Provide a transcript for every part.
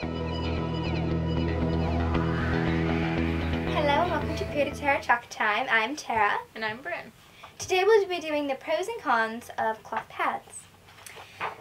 Hello and welcome to Creative Tara Talk Time. I'm Tara. And I'm Bryn. Today we'll be doing the pros and cons of cloth pads.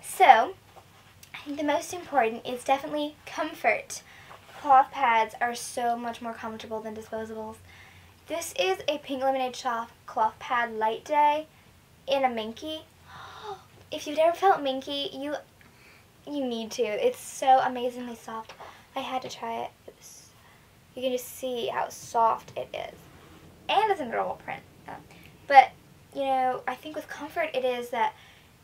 So, I think the most important is definitely comfort. Cloth pads are so much more comfortable than disposables. This is a Pink Lemonade Soft Cloth Pad Light Day in a minky. If you've never felt minky, you need to. It's so amazingly soft. I had to try it. You can just see how soft it is. And it's an adorable print. But, you know, I think with comfort it is that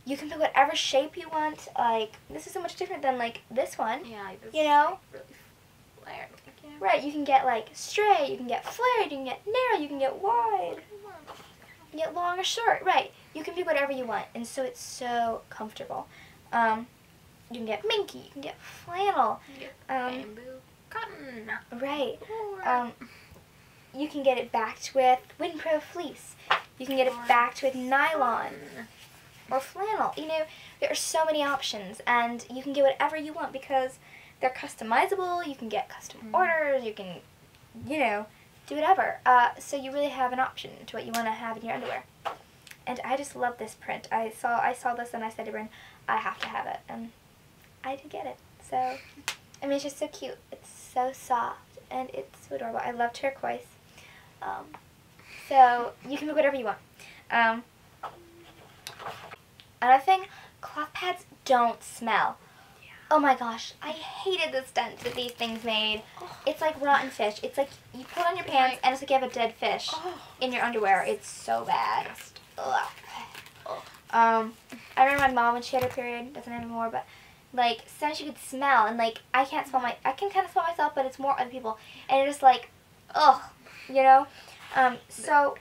you can pick whatever shape you want. Like, this is so much different than, like, this one. Yeah, like this, you know? like, really flared. Yeah. Right, you can get, like, straight, you can get flared, you can get narrow, you can get wide. You can get long or short. Right, you can pick whatever you want. And so it's so comfortable. You can get minky, you can get flannel. You get bamboo. Cotton. Right. You can get it backed with Windpro fleece. You can get it backed with nylon or flannel. You know, there are so many options, and you can get whatever you want because they're customizable. You can get custom orders. You can, you know, do whatever. So you really have an option to what you want to have in your underwear. And I just love this print. I saw this and I said to Bryn, I have to have it, and I did get it. So, I mean, it's just so cute. It's so soft, and it's so adorable. I love turquoise. So, you can pick whatever you want. Another thing, cloth pads don't smell. Yeah. Oh my gosh, I hated the stench that these things made. Oh. It's like rotten fish. It's like you put it on your pants, and it's like you have a dead fish in your underwear. It's so bad. Ugh. I remember my mom when she had her period, doesn't anymore, but like sometimes you could smell, and like I can kind of smell myself, but it's more other people, and it's just like, ugh, you know. So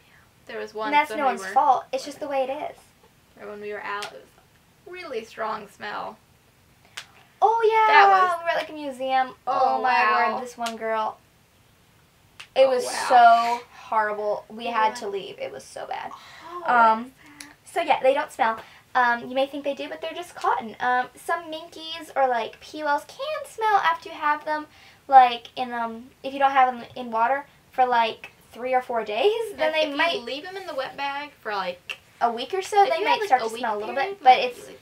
there was one. That's no one's fault. It's just the way it is. When we were out, it was a really strong smell. Oh yeah, we were at like a museum. Oh my word, this one girl. It was so horrible. We had to leave. It was so bad. So yeah, they don't smell. You may think they do, but they're just cotton. Some minkies or like PULs can smell after you have them, like in if you don't have them in water for like 3 or 4 days, then they might. If you leave them in the wet bag for like a week or so, they might start to smell a little bit, but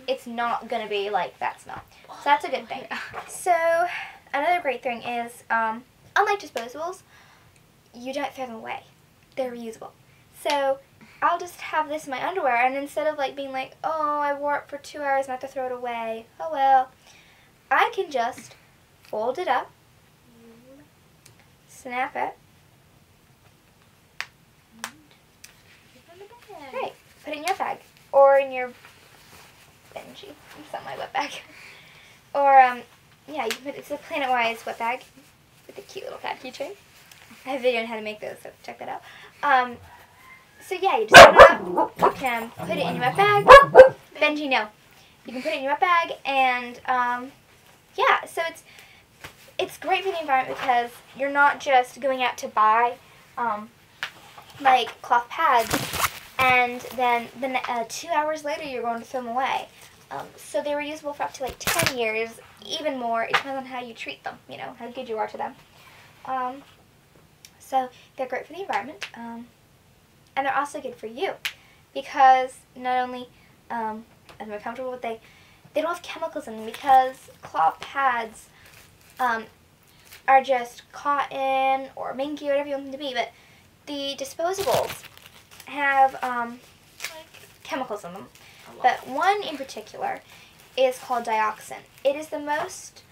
it's not gonna be like that smell. So that's a good thing. So another great thing is, unlike disposables, you don't throw them away. They're reusable. So I'll just have this in my underwear, and instead of like being like, oh, I wore it for 2 hours and I have to throw it away, oh well, I can just fold it up, snap it, right, put it in your bag, or in your Benji, it's not my wet bag, or yeah, you can put, it's a Planet Wise wet bag with a cute little pad keychain. I have a video on how to make those, so check that out. So yeah, you just put it up, you can put it in your wet bag. Benji, no. You can put it in your wet bag, and yeah, so it's great for the environment because you're not just going out to buy like cloth pads, and then 2 hours later you're going to throw them away. So they were usable for up to like 10 years, even more. It depends on how you treat them, you know, how good you are to them. So they're great for the environment. And they're also good for you because not only are they comfortable, but they don't have chemicals in them because cloth pads are just cotton or minky or whatever you want them to be. But the disposables have like chemicals in them. But one in particular is called dioxin. It is the most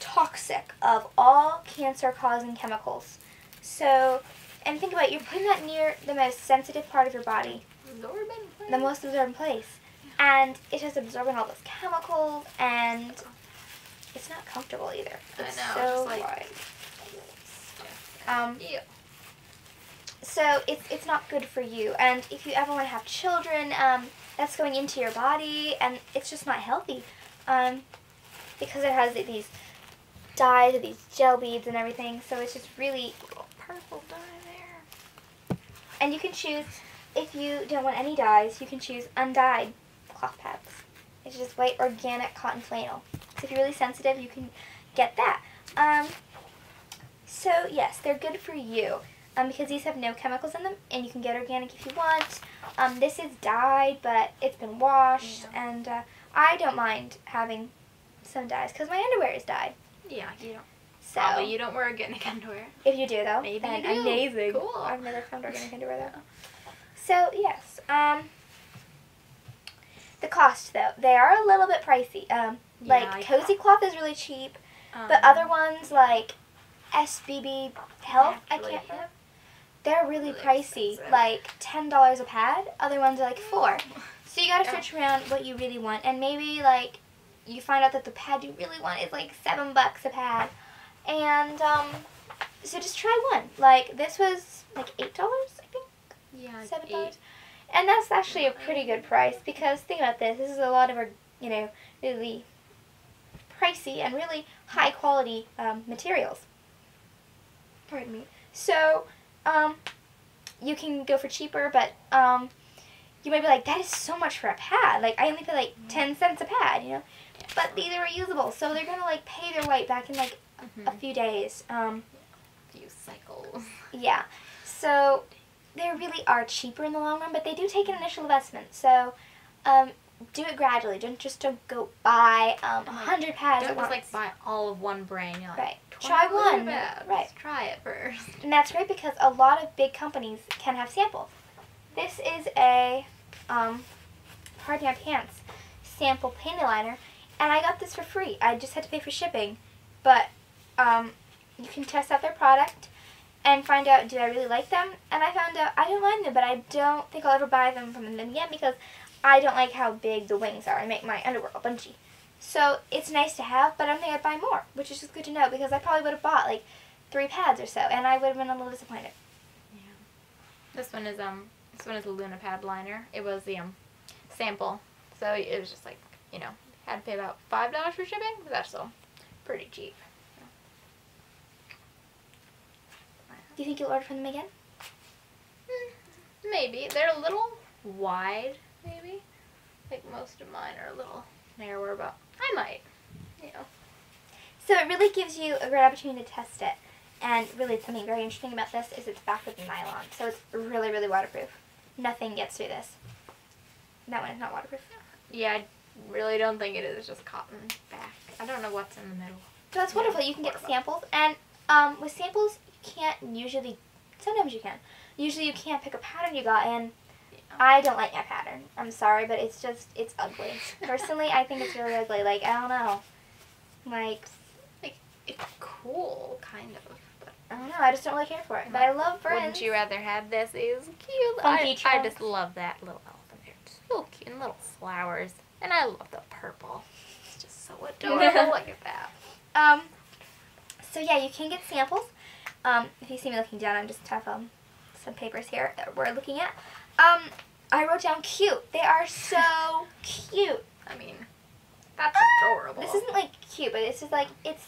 toxic of all cancer-causing chemicals. So, and think about it, you're putting that near the most sensitive part of your body. The most absorbent place. And it's just absorbing all those chemicals, and it's not comfortable either. It's so wide. So it's not good for you. And if you ever want to have children, that's going into your body, and it's just not healthy. Because it has these dyes, these gel beads and everything, so it's just really purple dye there. And you can choose, if you don't want any dyes, you can choose undyed cloth pads. It's just white organic cotton flannel. So if you're really sensitive, you can get that. So yes, they're good for you because these have no chemicals in them, and you can get organic if you want. This is dyed, but it's been washed, and I don't mind having some dyes because my underwear is dyed. Yeah, you don't. So Probably you don't wear organic underwear. if you do though, Maybe then you do. amazing. Cool. I've never found organic underwear though. So yes, the cost though, they are a little bit pricey. Like Cozy Cloth is really cheap, but other ones like SBB Health, I can't remember. They're really pricey, expensive. like $10 a pad. Other ones are like $4. So you gotta search around what you really want, and maybe like you find out that the pad you really want is like $7 a pad, and so just try one. Like this was like $8, I think. Yeah, $7. And that's actually a pretty good price because think about this. This is a lot of our, really pricey and really high quality materials. Pardon me. So, you can go for cheaper, but you might be like, that is so much for a pad. Like, I only pay like 10 cents a pad, But these are reusable, so they're gonna like pay their weight back in like a few days. Few cycles. Yeah. So they really are cheaper in the long run, but they do take an initial investment. So do it gradually. Don't go buy 100 pads Don't at just once. like buy all of one brand. You're like, Right. Try one. Pads. Right. Try it first. And that's great because a lot of big companies can have samples. This is a Pardon My Pants sample panty liner, and I got this for free. I just had to pay for shipping, but you can test out their product and find out, do I really like them? And I found out I don't mind them, but I don't think I'll ever buy them from them again because I don't like how big the wings are. I make my underwear all bunchy. So it's nice to have, but I don't think I'd buy more, which is just good to know because I probably would have bought like 3 pads or so, and I would have been a little disappointed. Yeah. This one is a Luna pad liner. It was the sample, so it was just like had to pay about $5 for shipping, but that's still pretty cheap. Do you think you'll order from them again? Maybe. They're a little wide, maybe. Like most of mine are a little narrower, but I might. So it really gives you a great opportunity to test it. And really something very interesting about this is it's backed with nylon. So it's really, really waterproof. Nothing gets through this. That one is not waterproof. Yeah, I really don't think it is. It's just cotton back. I don't know what's in the middle. So that's wonderful. You can get samples. And with samples, you can't usually, sometimes you can. Usually you can't pick a pattern you got, and I don't like my pattern. I'm sorry, but it's ugly. Personally, I think it's really ugly. Like, I don't know. Like, it's cool, kind of. But I don't know. I just don't really care for it. But I love Friends. Wouldn't you rather have this? It's cute. Funky I just love that little elephant there. It's so cute, and little flowers. And I love the purple. It's just so adorable. Look at that. So yeah, you can get samples. If you see me looking down, I'm just have some papers here that we're looking at. I wrote down cute. They are so cute. I mean, that's adorable. This isn't like cute, but it's just like it's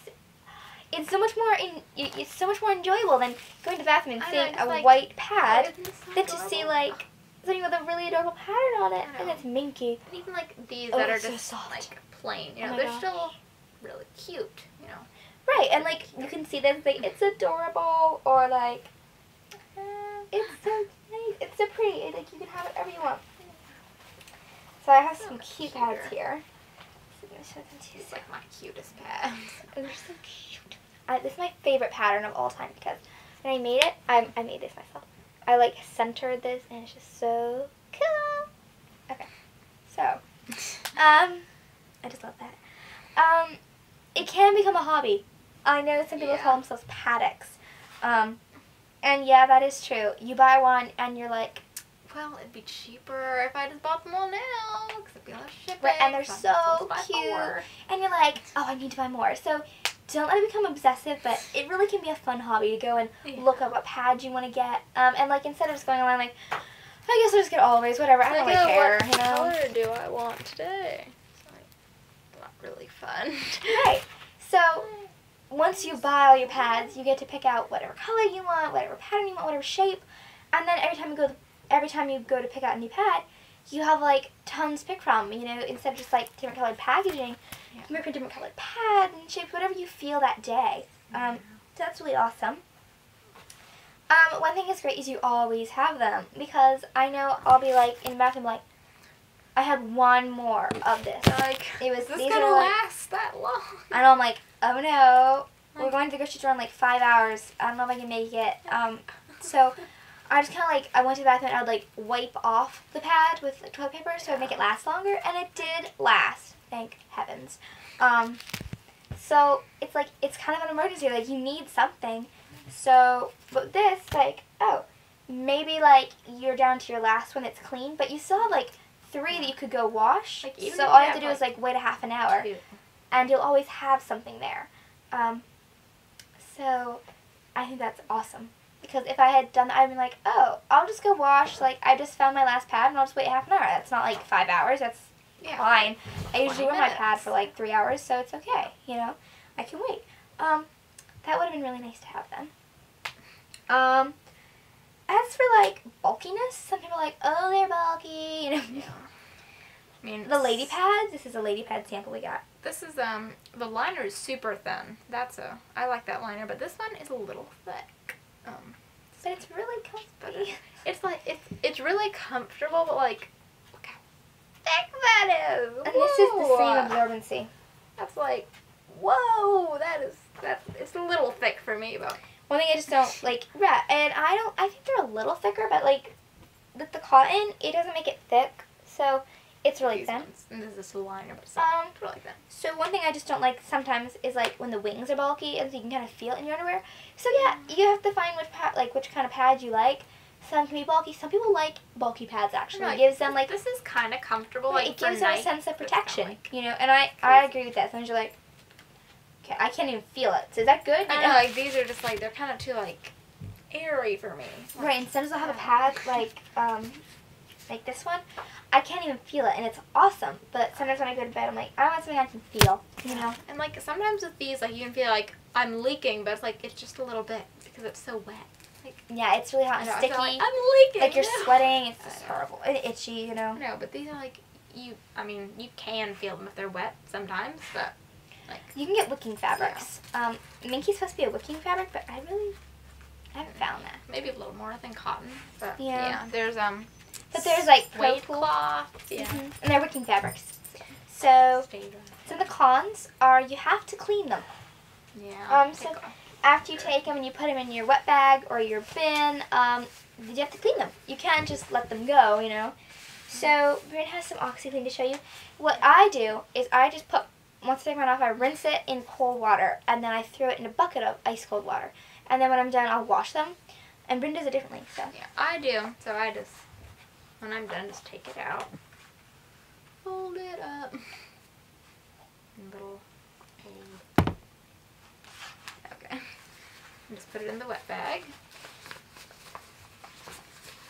so much more it's so much more enjoyable than going to the bathroom and seeing a white pad than to see like something with a really adorable pattern on it, and it's minky. And even like these that are so just soft. like plain, Oh my they're gosh. still really cute, Right, and like you can see that like it's adorable or like it's so nice, it's so pretty. Like you can have whatever you want. So I have some cute pads here. So I'm gonna show them to you. It's like my cutest pads. They're so cute. This is my favorite pattern of all time because when I made it, I made this myself. I like centered this and it's just so cool. Okay, so I just love that. It can become a hobby. I know some people call themselves paddocks. And yeah, that is true. You buy one and you're like, well, it'd be cheaper if I just bought them all now because it'd be less shipping. right, and they're so so cute. And you're like, oh, I need to buy more. So don't let it become obsessive, but it really can be a fun hobby to go and look up what pads you want to get. And like instead of just going online like, I guess I'll just get always, whatever. I don't really care, What color do I want today? It's like not really fun. Right. So once you buy all your pads, you get to pick out whatever color you want, whatever pattern you want, whatever shape, and then every time you go to pick out a new pad, you have like tons to pick from. You know, instead of just like different colored packaging, Yeah. you can work with different colored pads and shapes, whatever you feel that day. So that's really awesome. One thing that's great is you always have them, because I know I'll be like in the bathroom like, I had one more of this. Like, It was is this these gonna are like, last that long? and I'm like, oh no, we're going to the grocery store in like 5 hours. I don't know if I can make it. So I just kind of like, I went to the bathroom and I would like wipe off the pad with like, toilet paper so I'd make it last longer, and it did last. Thank heavens. So it's like, it's kind of an emergency. Like, you need something. So, but this, like, oh, maybe like you're down to your last one that's clean, but you still have like 3 that you could go wash. Like, even So if all you you have to do have, is like wait a half an hour, 2. and you'll always have something there. So I think that's awesome, because if I had done that, I'd be like, oh, I'll just go wash. Like, I just found my last pad, and I'll just wait half an hour. That's not like 5 hours. That's fine. I usually wear my pad for like 3 hours, so it's okay. You know, I can wait. That would have been really nice to have then. As for like bulkiness, some people are like, oh, they're bulky. You know. Yeah. I mean, The lady pads. This is a lady pad sample we got. This is the liner is super thin. I like that liner, but this one is a little thick. But it's really comfy. It's like it's really comfortable, but like, look how thick that is. And this is the Whoa. same absorbency. That's like, whoa, it's a little thick for me, but One thing I just don't like, yeah, and I think they're a little thicker, but like, with the cotton, it doesn't make it thick, so it's really these thin. ones, and this is the liner, but it's really thin. So one thing I just don't like sometimes is like when the wings are bulky, and so you can kind of feel it in your underwear. So yeah, you have to find which kind of pad you like. Some can be bulky. Some people like bulky pads actually. No, It gives them like, this is kind of comfortable. right, Like, it gives for them a night, sense of but it's protection, not, like, you know. And I agree with that. Sometimes you're like, okay, I can't even feel it. So is that good? I You don't know, like, these are just like, they're kind of too like airy for me. Like, Right, and sometimes I'll have a pad like this one. I can't even feel it, and it's awesome. But sometimes when I go to bed, I'm like, I want something I can feel, you know? And like sometimes with these, like, you can feel like I'm leaking, but it's like it's just a little bit because it's so wet. Like, Yeah, it's really hot and I sticky. feel like I'm leaking. Like you're no. sweating. It's just I know. horrible and itchy, you know? No, but these are like you can feel them if they're wet sometimes, but like You can get wicking fabrics. Minky's supposed to be a wicking fabric, but I haven't found that. maybe a little more than cotton. But Yeah. there's But there's like suede Pro Pool. cloth. Yeah. Mhm. And they're wicking fabrics. So Stay dry. the cons are you have to clean them. Yeah. So after you take them and you put them in your wet bag or your bin, you have to clean them. You can't just let them go, you know. So Bryn has some OxyClean to show you. What I do is I just put, once I take mine off, I rinse it in cold water, and then I throw it in a bucket of ice cold water. And then when I'm done, I'll wash them. And Bryn does it differently, so. Yeah, I do. So I just, when I'm done, just take it out, fold it up, and little fold. Okay, and just put it in the wet bag.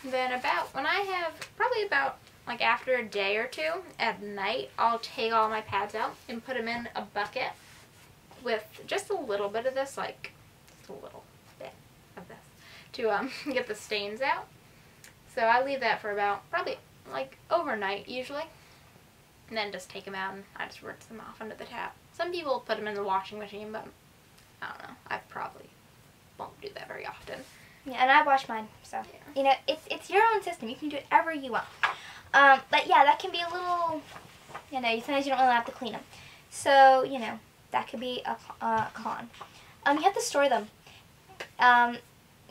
Then when I have, probably about like after a day or 2 at night, I'll take all my pads out and put them in a bucket with just a little bit of this, like just a little bit of this, to get the stains out. So I leave that for about probably like overnight usually, and then just take them out and I just rinse them off under the tap. Some people put them in the washing machine, but I don't know. I probably won't do that very often. Yeah, and I wash mine, so. Yeah. You know, it's your own system. You can do whatever you want. But yeah, that can be a little, you know, sometimes you don't really have to clean them. So, you know, that could be a con. You have to store them.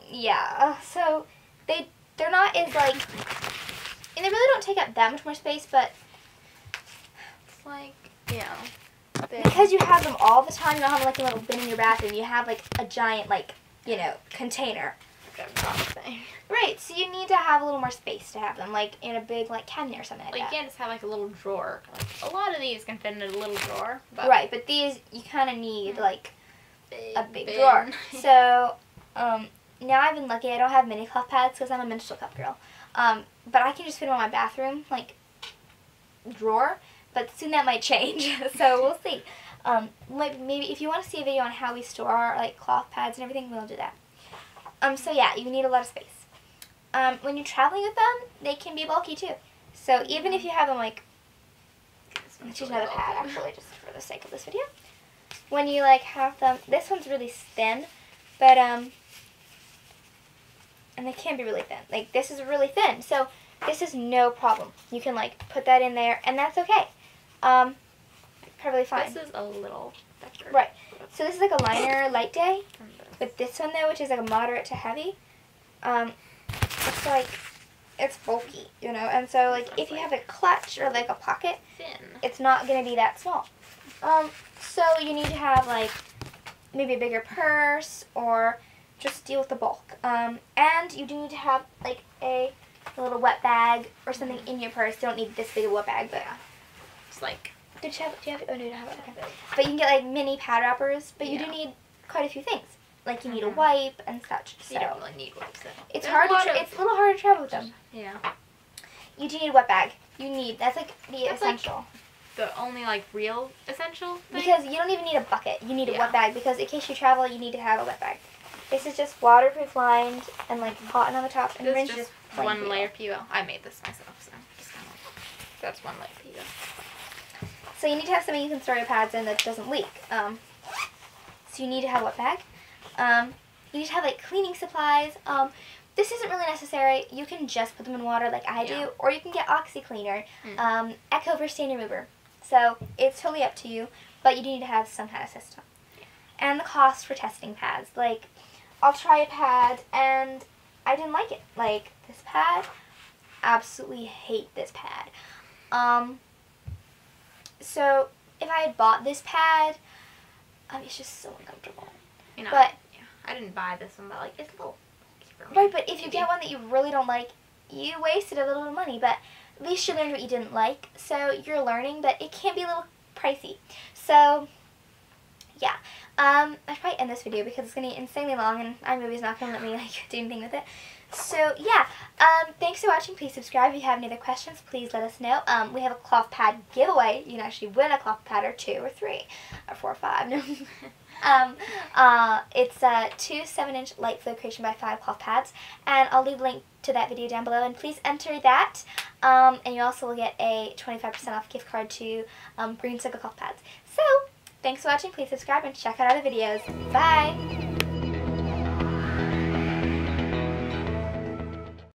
Yeah, so they're not as like, and they really don't take up that much more space, but It's like, yeah. because you have them all the time, you don't have like a little bin in your bathroom. You have like a giant like, you know, container. Right, so you need to have a little more space to have them, like in a big like cabinet or something like Like, that. you can't just have like a little drawer. Like, a lot of these can fit in a little drawer. But Right, but these you kind of need like a big bin. drawer. So now I've been lucky. I don't have mini cloth pads because I'm a menstrual cup girl. But I can just fit them on my bathroom like drawer. But soon that might change, so we'll see. Maybe if you want to see a video on how we store our like cloth pads and everything, we'll do that. So yeah, you need a lot of space. When you're traveling with them, they can be bulky too. So even if you have them like, This one's let's use really another pad bulky. actually, just for the sake of this video. When you like have them, this one's really thin, but and they can be really thin. Like this is really thin, so this is no problem. You can like put that in there, and that's okay. Perfectly fine. This is a little thicker. Right. So this is like a liner light day. But this one though, which is like a moderate to heavy, it's like, it's bulky, you know, and so like if you have a clutch or like a pocket, Thin. it's not going to be that small. So you need to have like maybe a bigger purse or just deal with the bulk. And you do need to have like a little wet bag or something in your purse. You don't need this big of a wet bag, but Yeah. It's like, do you have, oh no, you don't have it, okay. But you can get like mini pad wrappers, but you do Yeah. need quite a few things. Like you need a wipe and such. So you don't really need wipes though. it's There's hard a lot to of- it's a little hard to travel with them. Yeah. You do need a wet bag. You need, that's like the That's, like, essential. The only like real essential thing. Because you don't even need a bucket. You need a Yeah. wet bag because in case you travel, you need to have a wet bag. This is just waterproof lined and like cotton on the top and This rinse is just plain one PL. layer PU. I made this myself, so just kind of, that's one layer PU. So you need to have something you can store your pads in that doesn't leak. So you need to have a wet bag. You need to have like cleaning supplies. This isn't really necessary. You can just put them in water like I Yeah. do, or you can get OxyCleaner, Echo Stain Remover. So it's totally up to you, but you do need to have some kind of system. And the cost for testing pads. Like, I'll try a pad and I didn't like it. Like, this pad, absolutely hate this pad. So if I had bought this pad, it's just so uncomfortable. You know, But yeah, I didn't buy this one, but like it's a little bulky for me. right, but if you maybe. get one that you really don't like, you wasted a little bit of money, but at least you learned what you didn't like. So you're learning, but it can be a little pricey. So yeah, I should probably end this video because it's gonna be insanely long, and iMovie's not gonna let me like do anything with it. So yeah, thanks for watching. Please subscribe. If you have any other questions, please let us know. We have a cloth pad giveaway. You can actually win a cloth pad or 2 or 3 or 4 or 5. No. It's 2 7-inch light flow creation by 5 cloth pads, and I'll leave a link to that video down below, and please enter that, and you also will get a 25% off gift card to Green Circle cloth pads. So thanks for watching. Please subscribe and check out other videos. Bye.